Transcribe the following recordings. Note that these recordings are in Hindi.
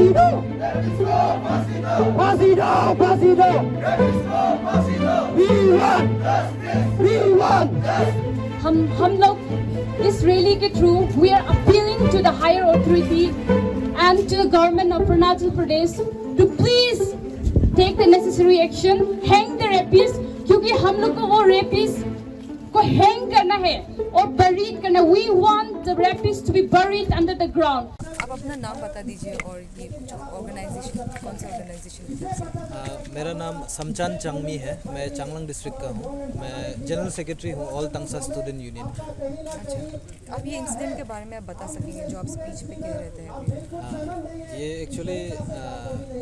फांसी दो, फांसी दो। We want हम लोग इस रैली के through we are appealing to the higher authority and to the government of Arunachal Pradesh to please take the necessary action, hang the rapist, क्योंकि हम लोग को वो रेपिस्ट को हैंग करना है और बरीड करना। We want the rapist to be buried under the ground. आप अपना नाम बता दीजिए और ये जो ऑर्गेनाइजेशन, कौन सा ऑर्गेनाइजेशन है? मेरा नाम समचान चांगमी है। मैं चांगलांग डिस्ट्रिक्ट का हूँ। मैं जनरल सेक्रेटरी हूँ ऑल तंगसा स्टूडेंट यूनियन। अच्छा, अब ये इंसिडेंट के बारे में आप बता सकेंगे जो आप स्पीच पे कह रहे थे? ये एक्चुअली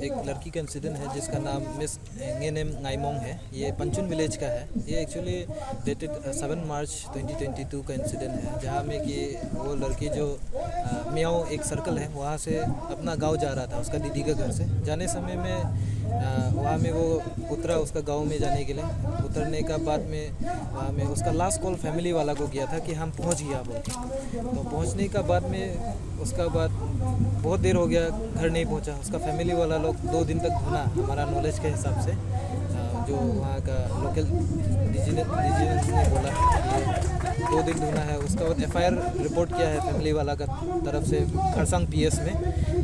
एक लड़की का इंसिडेंट है जिसका नाम मिस एंगेनेम नाइमोंग है। ये पंचुन विलेज का है। ये एक्चुअली डेटेड 7 मार्च 2022 का इंसिडेंट है, जहाँ में कि वो लड़की जो मियाओ एक सर्कल है वहाँ से अपना गांव जा रहा था, उसका दीदी का घर से। जाने समय में वहाँ में वो उतरा उसका गांव में जाने के लिए। उतरने का बाद में वहाँ में उसका लास्ट कॉल फैमिली वाला को किया था कि हम पहुँच गया बोल के। तो पहुँचने का बाद में उसका बाद बहुत देर हो गया, घर नहीं पहुँचा। उसका फैमिली वाला लोग 2 दिन तक ढूंढा हमारा नॉलेज के हिसाब से। जो वहाँ का लोकल इंडिजिनस ने बोला कि 2 दिन ढूंढा है। उसका बाद FIR रिपोर्ट किया है फैमिली वाला का तरफ से खरसांग PS में।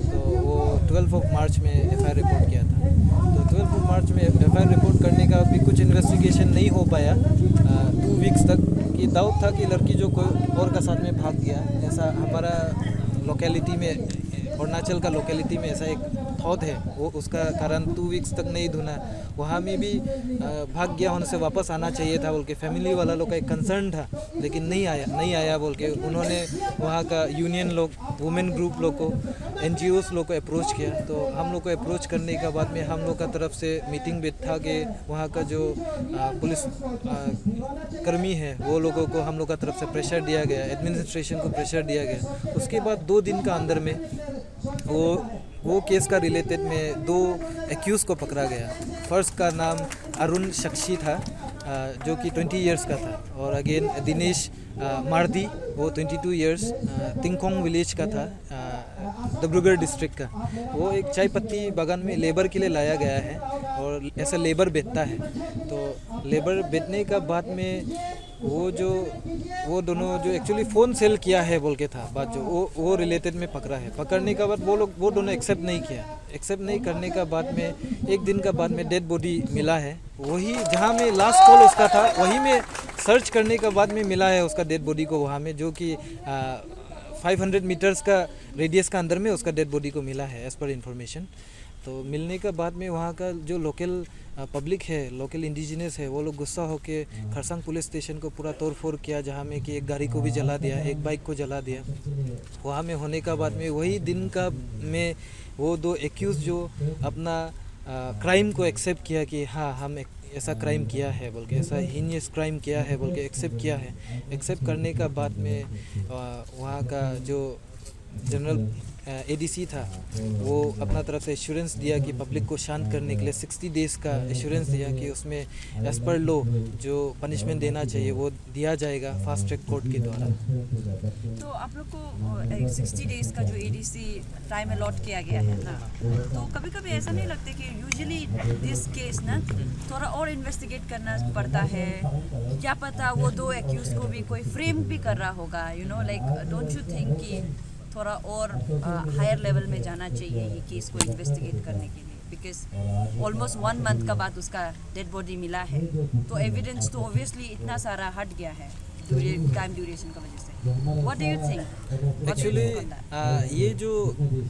तो वो 12 मार्च में FIR रिपोर्ट किया था। तो 12 मार्च में FIR रिपोर्ट करने का भी कुछ इन्वेस्टिगेशन नहीं हो पाया 2 वीक्स तक। कि डाउट था कि लड़की जो कोई और का साथ में भाग गया, ऐसा हमारा लोकेलिटी में, अरुणाचल का लोकेलिटी में ऐसा एक थॉट है। वो उसका कारण 2 वीक्स तक नहीं ढूंढा। वहाँ में भी भाग गया होने से वापस आना चाहिए था बोल के फैमिली वाला लोग का एक कंसर्न था, लेकिन नहीं आया बोल के उन्होंने वहाँ का यूनियन लोग, वुमेन ग्रुप लोग को, NGOs लोग को अप्रोच किया। तो हम लोग को अप्रोच करने के बाद में हम लोग का तरफ से मीटिंग भी था कि वहाँ का जो पुलिस कर्मी है वो लोगों को हम लोग का तरफ से प्रेशर दिया गया, एडमिनिस्ट्रेशन को प्रेशर दिया गया। उसके बाद 2 दिन का अंदर में वो केस का रिलेटेड में 2 एक्यूज को पकड़ा गया। फर्स्ट का नाम अरुण शक्शी था जो कि 20 इयर्स का था, और अगेन दिनेश मार्दी वो 22 इयर्स तिंगकोंग विलेज का था, डिब्रूगढ़ डिस्ट्रिक्ट का। वो एक चाय पत्ती बागान में लेबर के लिए लाया गया है और ऐसा लेबर बेचता है। तो लेबर बेचने का बाद में वो दोनों जो एक्चुअली फ़ोन सेल किया है बोल के था बात, जो वो रिलेटेड में पकड़ा है। पकड़ने का बाद वो दोनों एक्सेप्ट नहीं किया। एक्सेप्ट नहीं करने का बाद में 1 दिन का बाद में डेड बॉडी मिला है। वही जहाँ में लास्ट कॉल उसका था वहीं में सर्च करने के बाद में मिला है उसका डेड बॉडी को वहाँ में, जो कि 500 मीटर्स का रेडियस का अंदर में उसका डेड बॉडी को मिला है एज़ पर इंफॉर्मेशन। तो मिलने के बाद में वहाँ का जो लोकल पब्लिक है, लोकल इंडिजिनस है, वो लोग गुस्सा होके खरसांग पुलिस स्टेशन को पूरा तोड़ फोड़ किया, जहाँ में कि एक गाड़ी को भी जला दिया, एक बाइक को जला दिया। वहाँ में होने का बाद में वही दिन का में वो 2 एक्यूज जो अपना क्राइम को एक्सेप्ट किया कि हाँ हम ऐसा क्राइम किया है बोल के, ऐसा हीनियस क्राइम किया है बोल के एक्सेप्ट किया है। एक्सेप्ट करने का बाद में वहाँ का जो जनरल ADC था वो अपना तरफ से एश्योरेंस दिया कि पब्लिक को शांत करने के लिए 60 डेज़ का एश्योरेंस दिया कि उसमें एज़ पर लॉ जो पनिशमेंट देना चाहिए वो दिया जाएगा फास्ट ट्रैक कोर्ट के द्वारा। तो आप लोग को 60 डेज़ का जो ADC टाइम अलॉट किया गया है ना, तो कभी कभी ऐसा नहीं लगता कि यूजुअली दिस केस ना थोड़ा और इन्वेस्टिगेट करना पड़ता है? क्या पता वो 2 एक्यूज को भी कोई फ्रेम भी कर रहा होगा, लाइक डोंट यू थिंक कि थोड़ा और हायर लेवल में जाना चाहिए ये केस को इन्वेस्टिगेट करने के लिए? बिकॉज ऑलमोस्ट 1 मंथ का बाद उसका डेड बॉडी मिला है, तो एविडेंस तो ऑब्वियसली इतना सारा हट गया है टाइम ड्यूरेशन की वजह से। What do you think? Actually ये जो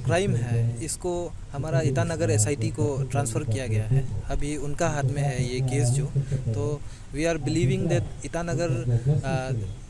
क्राइम है इसको हमारा ईटानगर SIT को ट्रांसफ़र किया गया है। अभी उनका हाथ में है ये केस जो। तो we are believing that Itanagar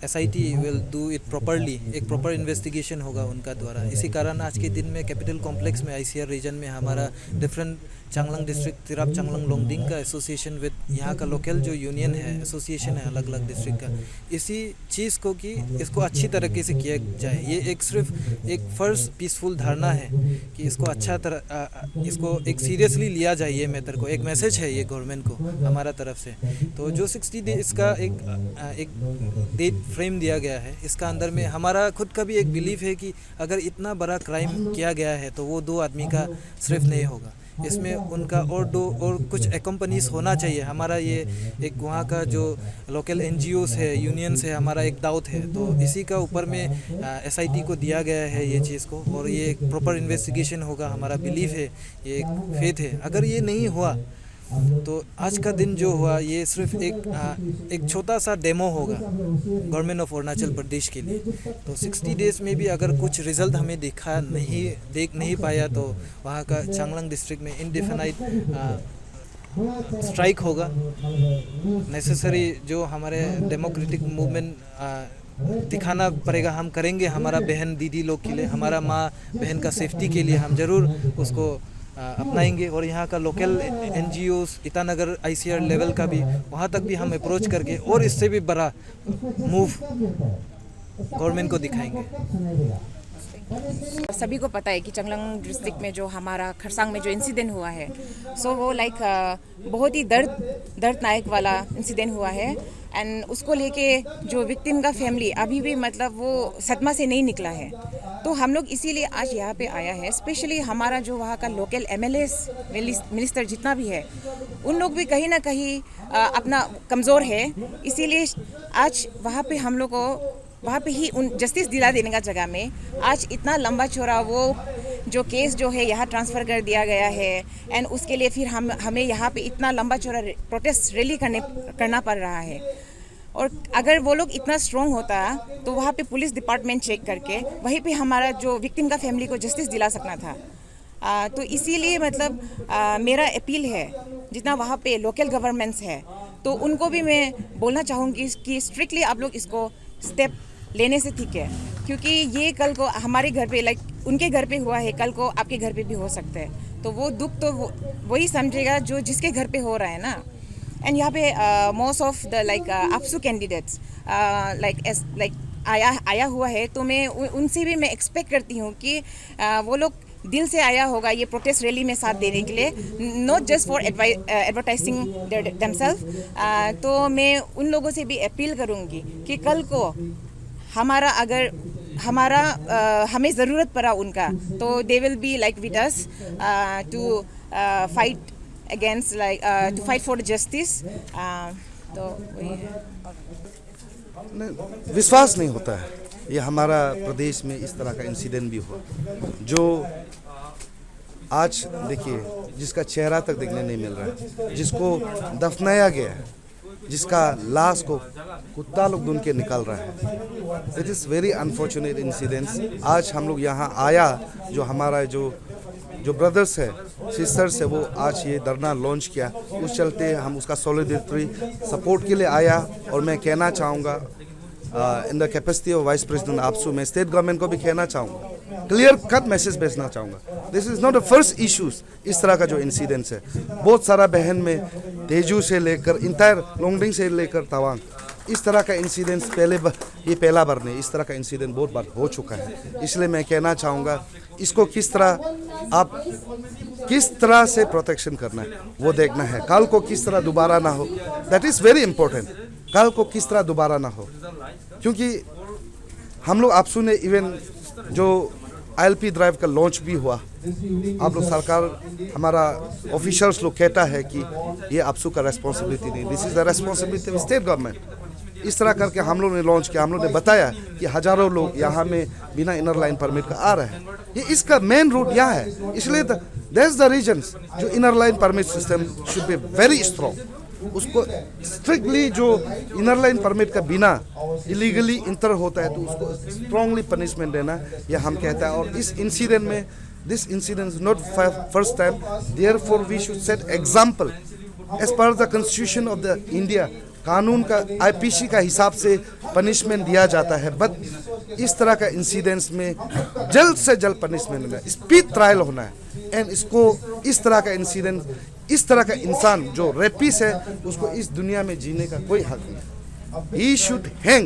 SIT will do it properly. एक प्रॉपर इन्वेस्टिगेशन होगा उनका द्वारा। इसी कारण आज के दिन में कैपिटल कॉम्प्लेक्स में ICR रीजन में हमारा डिफरेंट चांगलांग डिस्ट्रिक्ट तिराप चांगलांग लोंगडिंग का एसोसिएशन विद यहाँ का लोकल जो यूनियन है, एसोसिएशन है अलग अलग डिस्ट्रिक्ट का, इसी चीज़ को कि इसको अच्छी तरीके से किया जाए। ये एक सिर्फ एक फर्स्ट पीसफुल धारणा है कि इसको अच्छा तरह इसको एक सीरियसली लिया जाए। ये मैटर को एक मैसेज है ये गवर्नमेंट को हमारा तरफ से। तो जो 60 डेज का एक डेट फ्रेम दिया गया है, इसका अंदर में हमारा खुद का भी एक बिलीफ है कि अगर इतना बड़ा क्राइम किया गया है तो वो 2 आदमी का सिर्फ नहीं होगा, इसमें उनका और कुछ एकम्पनीज होना चाहिए। हमारा ये एक वहाँ का जो लोकल NGOs है, यूनियंस है, हमारा एक दावत है। तो इसी का ऊपर में SIT को दिया गया है ये चीज़ को, और ये एक प्रॉपर इन्वेस्टिगेशन होगा। हमारा बिलीफ है, ये एक फेथ है। अगर ये नहीं हुआ तो आज का दिन जो हुआ ये सिर्फ एक छोटा सा डेमो होगा गवर्नमेंट ऑफ अरुणाचल प्रदेश के लिए। तो 60 डेज में भी अगर कुछ रिजल्ट हमें देख नहीं पाया तो वहाँ का चांगलांग डिस्ट्रिक्ट में इनडेफिनाइट स्ट्राइक होगा। नेसेसरी जो हमारे डेमोक्रेटिक मूवमेंट दिखाना पड़ेगा, हम करेंगे हमारा बहन दीदी लोग के लिए, हमारा माँ बहन का सेफ्टी के लिए हम ज़रूर उसको अपनाएंगे। और यहाँ का local NGOs Itanagar ICR level का भी वहाँ तक भी हम अप्रोच करके और इससे भी बड़ा मूव गवर्नमेंट को दिखाएंगे। सभी को पता है कि चांगलांग डिस्ट्रिक्ट में जो हमारा खरसांग में जो इंसिडेंट हुआ है, सो वो बहुत ही दर्दनाक वाला इंसिडेंट हुआ है। एंड उसको लेके जो विक्टिम का फैमिली अभी भी मतलब वो सदमा से नहीं निकला है। तो हम लोग इसीलिए आज यहाँ पे आया है। स्पेशली हमारा जो वहाँ का लोकल MLAs मिनिस्टर जितना भी है, उन लोग भी कहीं ना कहीं अपना कमज़ोर है। इसीलिए आज वहाँ पे हम लोग को वहाँ पे ही उन जस्टिस दिला देने का जगह में आज इतना लंबा चौड़ा वो जो केस जो है यहाँ ट्रांसफ़र कर दिया गया है। एंड उसके लिए फिर हमें यहाँ पे इतना लंबा चौड़ा प्रोटेस्ट रैली करना पड़ रहा है। और अगर वो लोग इतना स्ट्रॉन्ग होता तो वहाँ पे पुलिस डिपार्टमेंट चेक करके वहीं पे हमारा जो विक्टिम का फैमिली को जस्टिस दिला सकना था। तो इसीलिए मतलब मेरा अपील है जितना वहाँ पे लोकल गवर्नमेंट्स है तो उनको भी मैं बोलना चाहूँगी कि स्ट्रिक्टली आप लोग इसको स्टेप लेने से ठीक है, क्योंकि ये कल को हमारे घर पे उनके घर पे हुआ है, कल को आपके घर पे भी हो सकता है। तो वो दुख तो वही समझेगा जो जिसके घर पे हो रहा है ना। एंड यहाँ पे most of the APSU candidates आया हुआ है। तो मैं उनसे भी मैं एक्सपेक्ट करती हूँ कि वो लोग दिल से आया होगा ये प्रोटेस्ट रैली में साथ देने के लिए, not just for advertising themselves. तो मैं उन लोगों से भी अपील करूँगी कि कल को हमें ज़रूरत पड़ा उनका तो they will be with us to fight against to fight for justice. तो वही है। विश्वास नहीं होता है ये हमारा प्रदेश में इस तरह का इंसिडेंट भी हुआ, जो आज देखिए जिसका चेहरा तक देखने नहीं मिल रहा है, जिसको दफनाया गया है, जिसका लाश को कुत्ता लोग ढूंढ के निकाल रहा है। It is very unfortunate incidents. आज हम लोग यहाँ आया, जो हमारा जो ब्रदर्स है सिस्टर्स है, वो आज ये धरना लॉन्च किया, उस चलते हम उसका सॉलिडेरिटी सपोर्ट के लिए आया। और मैं कहना चाहूँगा in the capacity of vice president APSU में स्टेट गवर्नमेंट को भी कहना चाहूँगा, क्लियर कट मैसेज भेजना चाहूँगा। This is not the first issues इस तरह का जो इंसिडेंट्स है। बहुत सारा बहन में तेजू से लेकर इंटायर लोंगडिंग से लेकर तवांग इस तरह का इंसिडेंट्स ये पहला बार नहीं, इस तरह का इंसिडेंट बहुत बार हो चुका है। इसलिए मैं कहना चाहूँगा इसको किस तरह से प्रोटेक्शन करना है वो देखना है। कल को किस तरह दोबारा ना हो, दैट इज़ वेरी इंपॉर्टेंट। कल को किस तरह दोबारा ना हो, क्योंकि हम लोग APSU ने इवन जो ILP ड्राइव का लॉन्च भी हुआ, आप लोग सरकार हमारा ऑफिशियल्स लोग कहता है कि ये APSU का रेस्पॉन्सिबिलिटी नहीं, this is the responsibility of state government. इस तरह करके हम लोग ने लॉन्च किया। हम लोग ने बताया कि हज़ारों लोग यहाँ में बिना इनर लाइन परमिट का आ रहे हैं। ये इसका मेन रूट यहाँ है, इसलिए दैट इज़ द रीजन्स जो inner line permit system should be very strong. उसको स्ट्रिक्टली जो इनर लाइन परमिट का बिना इलीगली इंटर होता है तो उसको स्ट्रांगली पनिशमेंट देना, यह हम कहता है। और इस इंसिडेंट में this incident is not first time, therefore we should set example as per the constitution of the India. कानून का IPC का हिसाब से पनिशमेंट दिया जाता है, बट इस तरह का इंसिडेंट्स में जल्द से जल्द पनिशमेंट होना है, स्पीड ट्रायल होना है। एंड इसको इस तरह का इंसिडेंट, इस तरह का इंसान जो रेपिस है, उसको इस दुनिया में जीने का कोई हक नहीं। He should hang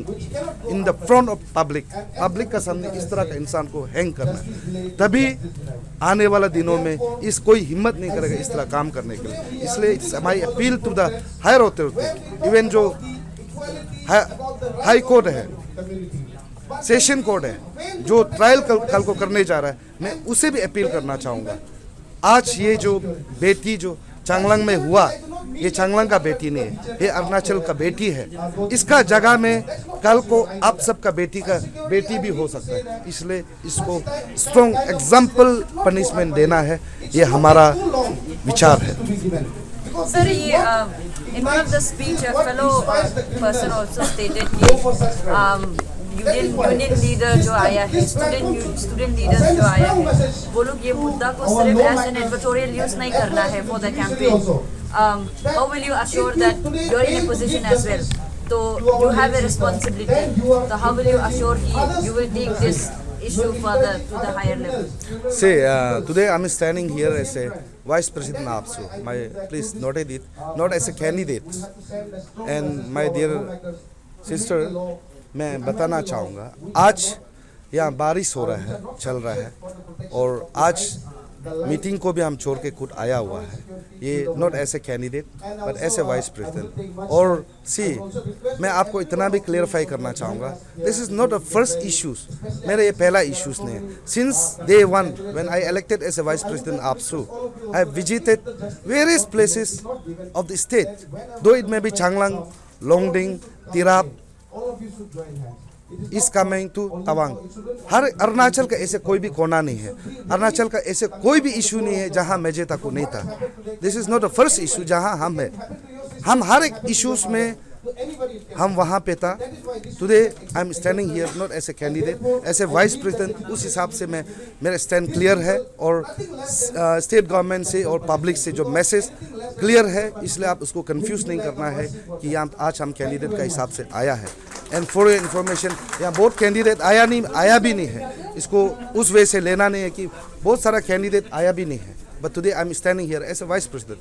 in the front of public. Public का सामने इस तरह का इंसान को हैंग करना है, तभी आने वाला दिनों में इस कोई हिम्मत नहीं करेगा इस तरह काम करने के लिए। इसलिए my appeal to the higher authority, even जो हाई कोर्ट है, सेशन कोर्ट है, जो ट्रायल कल को करने जा रहा है, मैं उसे भी अपील करना चाहूँगा। आज ये जो बेटी जो चांगलांग में हुआ, ये चांगलांग का बेटी नहीं है, ये अरुणाचल का बेटी है। इसका जगह में कल को आप सबका बेटी भी हो सकता है। इसलिए इसको स्ट्रॉन्ग एग्जाम्पल पनिशमेंट देना है, ये हमारा विचार है। Sir, in one of the speech, a fellow person also stated कि यूनियन लीडर जो आया है, स्टूडेंट लीडर जो आया है, वो लोग ये मुद्दा को सिर्फ एज एन एडिटोरियल यूज नहीं करना है for the campaign. How will you assure that you are in a position as well, तो यू हैव ए रिस्पॉन्सिबिलिटी, तो हाउ विल यू अश्योर कि you will take this issue further to the higher level? See, today I'm standing here as a Vice President APSU. Please note it, not as a candidate. And my dear sister, मैं बताना चाहूँगा, आज यहाँ बारिश हो रहा है, चल रहा है, और आज मीटिंग को भी हम छोड़ के खुद आया हुआ है, ये not as a candidate but as a vice president. और मैं आपको इतना भी क्लियरिफाई करना चाहूँगा, this is not a first issues, मेरा ये पहला इश्यूज नहीं है। Since day one when I elected as a vice president APSU, I visited various places of the state, though it में भी Changlang, Longding, Tirap, is coming to Tawang. हर अरुणाचल का ऐसे कोई भी कोना नहीं है, अरुणाचल का ऐसे कोई भी इशू नहीं है जहां मेजे तक नहीं था। This is not a first issue जहां हम है, हम हर एक इश्यूज में हम वहाँ पे था। Today I am standing here not as a candidate, as a vice president. उस हिसाब से मैं, मेरा स्टैंड क्लियर है, और स्टेट गवर्नमेंट से और पब्लिक से जो मैसेज क्लियर है, इसलिए आप उसको कंफ्यूज नहीं करना है कि आज हम कैंडिडेट का हिसाब से आया है। एंड फॉर योर इन्फॉर्मेशन, यहाँ बहुत कैंडिडेट आया भी नहीं है, इसको उस वे से लेना नहीं है कि बहुत सारा कैंडिडेट आया भी नहीं है। But today I am standing here as a vice president.